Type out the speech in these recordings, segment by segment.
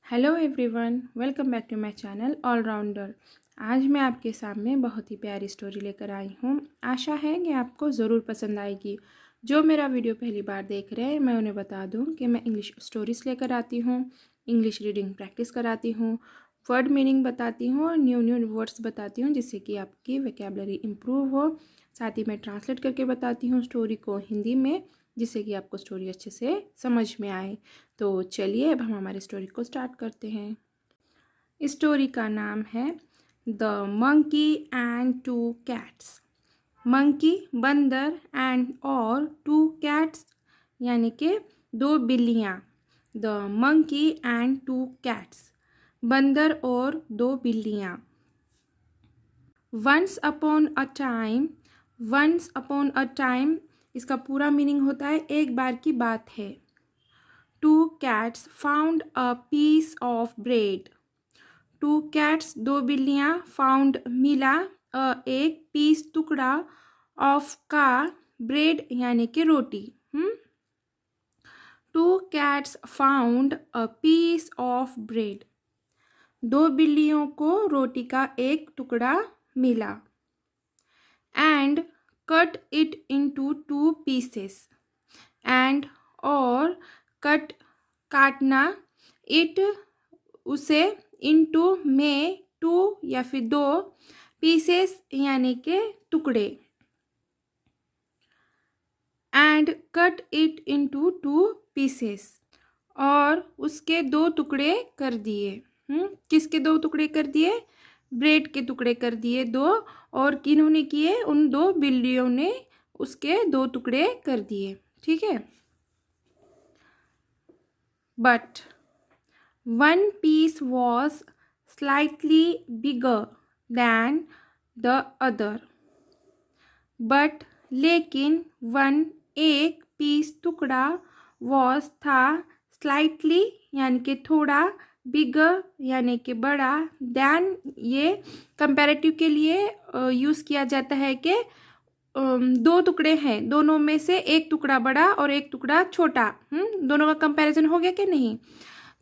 Hello everyone, welcome back to my channel all rounder. आज मैं आपके सामने बहुत ही प्यारी स्टोरी लेकर आई हूँ। आशा है कि आपको ज़रूर पसंद आएगी। जो मेरा वीडियो पहली बार देख रहे हैं, मैं उन्हें बता दूँ कि मैं इंग्लिश स्टोरीज़ लेकर आती हूँ, इंग्लिश रीडिंग प्रैक्टिस कराती हूँ, वर्ड मीनिंग बताती हूँ और न्यू न्यू वर्ड्स बताती हूँ जिससे कि आपकी वोकैबुलरी इम्प्रूव हो। साथ ही मैं ट्रांसलेट करके बताती हूँ स्टोरी को हिंदी में, जिससे कि आपको स्टोरी अच्छे से समझ में आए। तो चलिए अब हम हमारी स्टोरी को स्टार्ट करते हैं। स्टोरी का नाम है the monkey and two cats. Monkey बंदर एंड और टू कैट्स यानी कि दो बिल्लियाँ। The monkey and two cats, बंदर और दो बिल्लियाँ। Once upon a time, once upon a time इसका पूरा मीनिंग होता है एक बार की बात है। Two cats found a piece of bread. Two cats दो बिल्लियाँ, फाउंड मिला, एक पीस टुकड़ा, ऑफ का ब्रेड यानी कि रोटी। Two cats found a piece of bread, दो बिल्लियों को रोटी का एक टुकड़ा मिला। And cut it into two pieces, and और कट काटना, इट उसे, इनटू में, टू या फिर दो, पीसेस यानी के टुकड़े। And cut it into two pieces और उसके दो टुकड़े कर दिए। किसके दो टुकड़े कर दिए? ब्रेड के टुकड़े कर दिए दो। और किन्होंने किए? उन दो बिल्लियों ने उसके दो टुकड़े कर दिए। ठीक है। But one piece was slightly bigger than the other. But लेकिन, वन एक, पीस टुकड़ा, वॉज था, स्लाइटली यानी कि थोड़ा, बिगर यानी कि बड़ा, दैन ये कंपैरेटिव के लिए यूज़ किया जाता है कि दो टुकड़े हैं, दोनों में से एक टुकड़ा बड़ा और एक टुकड़ा छोटा। दोनों का कंपैरिजन हो गया कि नहीं?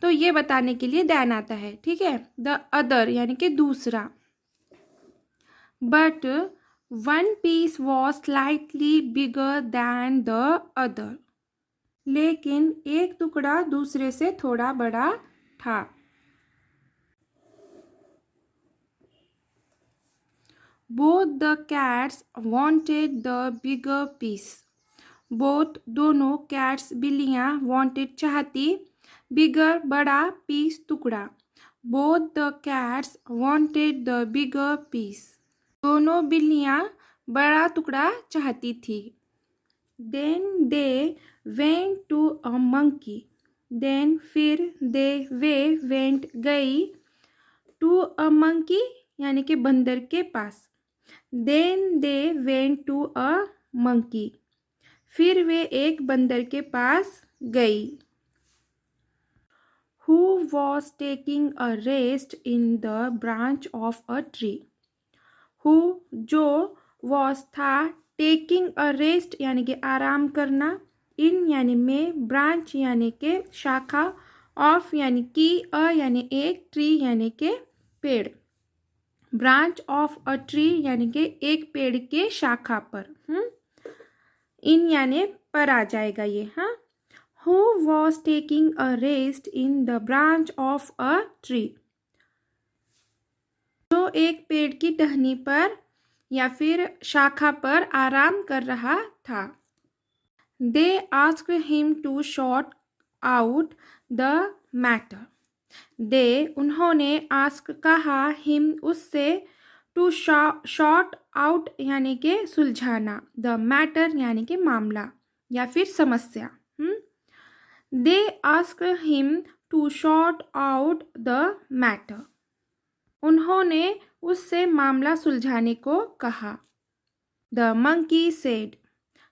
तो ये बताने के लिए दैन आता है। ठीक है। द अदर यानी कि दूसरा। But one piece was slightly bigger than the other. लेकिन एक टुकड़ा दूसरे से थोड़ा बड़ा था। Both the cats wanted the bigger piece. Both दोनों, कैट्स बिल्लियाँ, वॉन्टेड चाहती, बिगर बड़ा, पीस टुकड़ा। Both the cats wanted the bigger piece. दोनों बिल्लियाँ बड़ा टुकड़ा चाहती थी। Then they went to a monkey. Then फिर, दे वे वेंट गई, टू अ मंकी यानी कि बंदर के पास। Then they went to a monkey, फिर वे एक बंदर के पास गई। Who was taking a rest in the branch of a tree. Who जो, वॉज था, टेकिंग अ रेस्ट यानी कि आराम करना, इन यानी में, ब्रांच यानी के शाखा, ऑफ यानी की, अ यानी एक, ट्री यानी के पेड़। ब्रांच ऑफ अ ट्री यानी कि एक पेड़ के शाखा पर। इन यानी पर आ जाएगा ये। Who was taking a rest in the branch of a tree, जो एक पेड़ की टहनी पर या फिर शाखा पर आराम कर रहा था। They asked him to sort out the matter. They उन्होंने, आस्क कहा, हिम उससे, टू शॉर्ट आउट यानी कि सुलझाना, द मैटर यानी कि मामला या फिर समस्या। They ask him to sort out the matter, उन्होंने उससे मामला सुलझाने को कहा। The monkey said,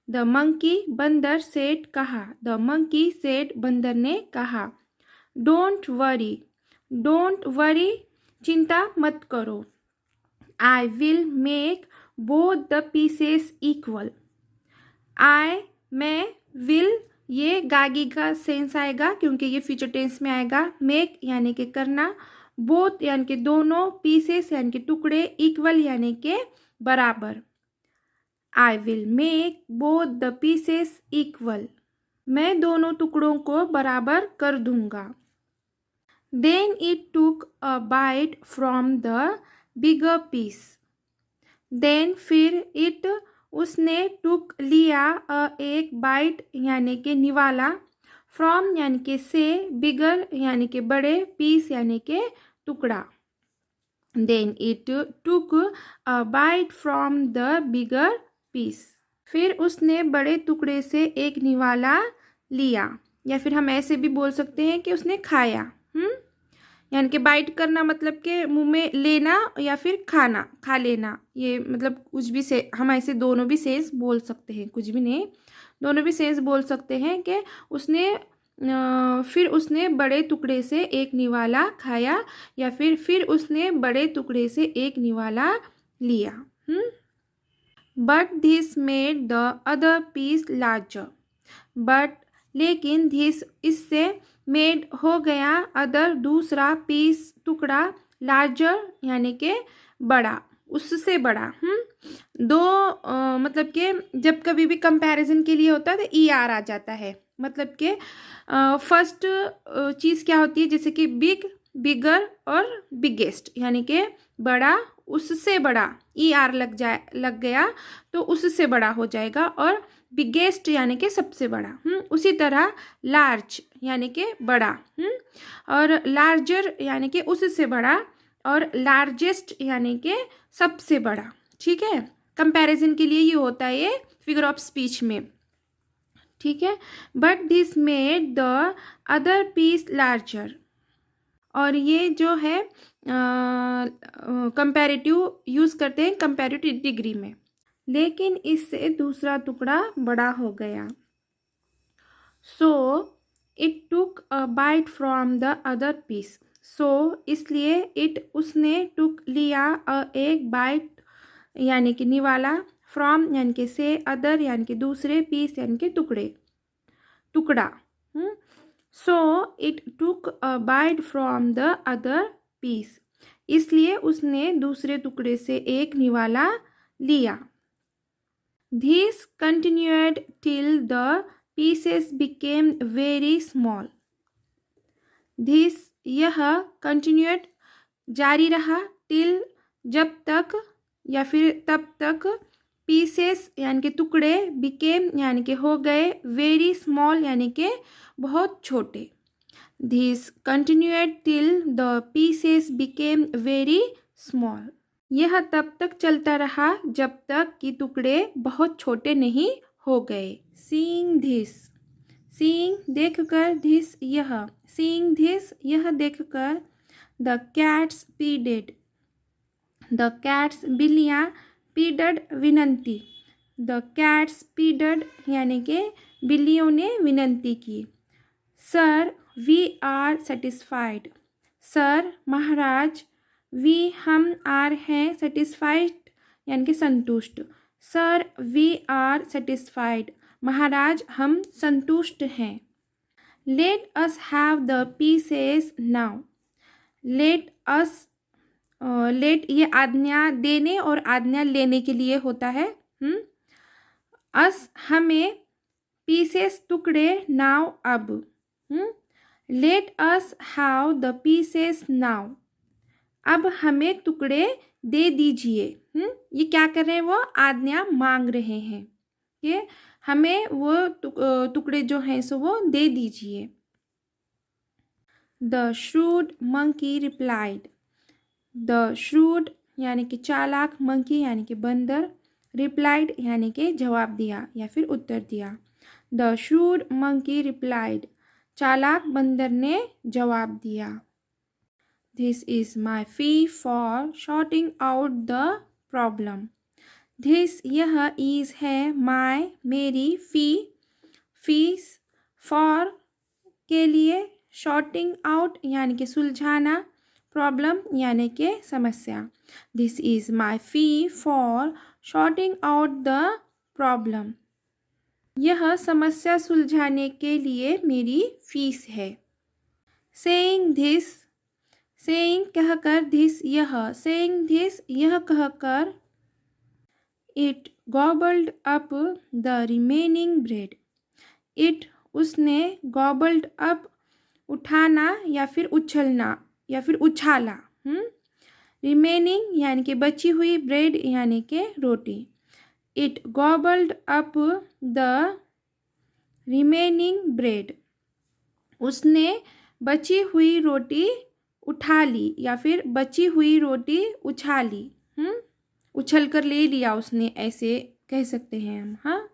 the monkey बंदर, सेड कहा, द मंकी सेड बंदर ने कहा। डोंट वरी, डोंट वरी चिंता मत करो। I will make both the pieces equal. I मैं, विल ये गागी का सेंस आएगा क्योंकि ये फ्यूचर टेंस में आएगा। मेक यानी कि करना, बोथ यानी कि दोनों, पीसेस यानी कि टुकड़े, इक्वल यानी कि बराबर। I will make both the pieces equal, मैं दोनों टुकड़ों को बराबर कर दूंगा। Then it took a bite from the bigger piece, then फिर इट उसने, टुक लिया, एक बाइट यानी कि निवाला, फ्रॉम यानी कि से, बिगर यानी कि बड़े, पीस यानी कि टुकड़ा। Then it took a bite from the bigger piece, फिर उसने बड़े टुकड़े से एक निवाला लिया, या फिर हम ऐसे भी बोल सकते हैं कि उसने खाया। यानी कि बाइट करना मतलब कि मुंह में लेना या फिर खाना, खा लेना, ये मतलब कुछ भी से हम ऐसे दोनों भी सेंस बोल सकते हैं, कुछ भी नहीं, दोनों भी सेंस बोल सकते हैं कि उसने फिर उसने बड़े टुकड़े से एक निवाला खाया, या फिर उसने बड़े टुकड़े से एक निवाला लिया। But this made the other piece larger, but लेकिन दिस इससे, मेड हो गया, अदर दूसरा, पीस टुकड़ा, लार्जर यानी कि बड़ा, उससे बड़ा। दो मतलब कि जब कभी भी कंपैरिजन के लिए होता है तो ई आर आ जाता है, मतलब कि फर्स्ट चीज़ क्या होती है, जैसे कि बिग, बिगर और बिगेस्ट यानी कि बड़ा, उससे बड़ा, ई आर लग गया तो उससे बड़ा हो जाएगा, और बिगेस्ट यानी कि सबसे बड़ा। उसी तरह लार्ज यानी कि बड़ा, और लार्जर यानी कि उससे बड़ा, और लार्जेस्ट यानी कि सबसे बड़ा। ठीक है, कंपैरिजन के लिए ये होता है ये फिगर ऑफ स्पीच में। ठीक है, but this made the other piece larger, और ये जो है कंपैरेटिव यूज़ करते हैं कंपैरेटिव डिग्री में, लेकिन इससे दूसरा टुकड़ा बड़ा हो गया। So it took a bite from the other piece, so इसलिए, इट उसने, टुक लिया, एक बाइट यानी कि निवाला, फ्रॉम यानी कि से, अदर यानी कि दूसरे, पीस यानी कि टुकड़ा। So it took a bite from the other piece, इसलिए उसने दूसरे टुकड़े से एक निवाला लिया। This continued till the pieces became very small. This यह continued जारी रहा, till जब तक या फिर तब तक, pieces यानी कि टुकड़े, became यानी कि हो गए, very small यानी कि बहुत छोटे। This continued till the pieces became very small. यह तब तक चलता रहा जब तक कि टुकड़े बहुत छोटे नहीं हो गए। सीइंग दिस, सीइंग देखकर, दिस यह, सीइंग दिस यह देखकर, द कैट्स पीडेड, द कैट्स बिल्लियाँ, पीडड विनंती, द कैट्स पीडड यानी कि बिल्लियों ने विनंती की। Sir we are satisfied, sir महाराज, वी हम, आर हैं, सेटिस्फाइड यानी कि संतुष्ट। सर वी आर सेटिस्फाइड, महाराज हम संतुष्ट हैं। Let us have the pieces now, let us, let ये आज्ञा देने और आज्ञा लेने के लिए होता है। अस हमें, पीसेस टुकड़े, नाउ अब। Late us have the pieces now, अब हमें टुकड़े दे दीजिए। ये क्या कर रहे हैं, वो आज्ञा मांग रहे हैं कि हमें वो टुकड़े जो हैं सो वो दे दीजिए। The shrewd monkey replied, the shrewd यानी कि चालाक, मंकी यानी कि बंदर, रिप्लाइड यानी कि जवाब दिया या फिर उत्तर दिया। द श्रूड मंकी रिप्लाइड, चालाक बंदर ने जवाब दिया। This is my fee for sorting out the problem. This यह is है, my मेरी, fee फीस, for के लिए, sorting out यानी कि सुलझाना, problem यानी कि समस्या। This is my fee for sorting out the problem. यह समस्या सुलझाने के लिए मेरी फीस है। सेइंग दिस, सेइंग कहकर, दिस यह, सेइंग दिस यह कहकर, it gobbled up the remaining bread, it उसने, गॉबल्ड अप उठाना या फिर उछलना या फिर उछाला, रिमेनिंग यानी कि बची हुई, ब्रेड यानी कि रोटी। It gobbled up the remaining bread, उसने बची हुई रोटी उठा ली या फिर बची हुई रोटी उछाली, उछल कर ले लिया उसने, ऐसे कह सकते हैं हम। हाँ,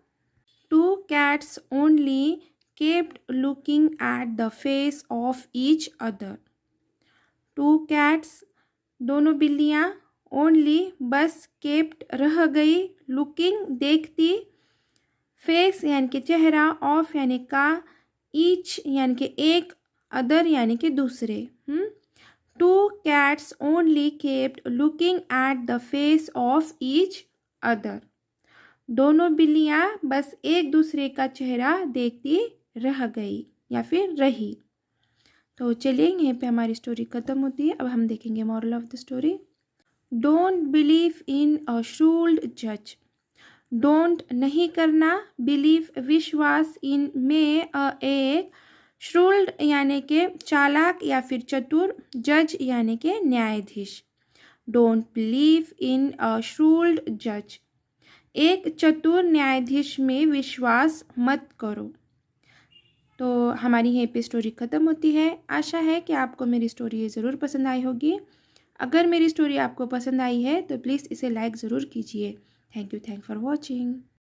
two cats only kept looking at the face of each other, two cats दोनों बिल्लियाँ, ओनली बस, केप्ट रह गई, लुकिंग देखती, फेस यानी कि चेहरा, ऑफ यानी का, ईच यानी कि एक, अदर यानी कि दूसरे। Two cats only kept looking at the face of each other, दोनों बिल्लियाँ बस एक दूसरे का चेहरा देखती रह गई या फिर रही। तो चलिए यहीं पे हमारी स्टोरी ख़त्म होती है। अब हम देखेंगे moral of the story. Don't believe in a shrewd जज, डोंट नहीं करना, बिलीव विश्वास, इन में एक, श्रूल्ड यानी कि चालाक या फिर चतुर, जज यानी कि न्यायाधीश। Don't believe in a shrewd जज, एक चतुर न्यायाधीश में विश्वास मत करो। तो हमारी यहीं पे स्टोरी ख़त्म होती है। आशा है कि आपको मेरी स्टोरी ये ज़रूर पसंद आई होगी। अगर मेरी स्टोरी आपको पसंद आई है तो प्लीज़ इसे लाइक ज़रूर कीजिए। Thank you for watching.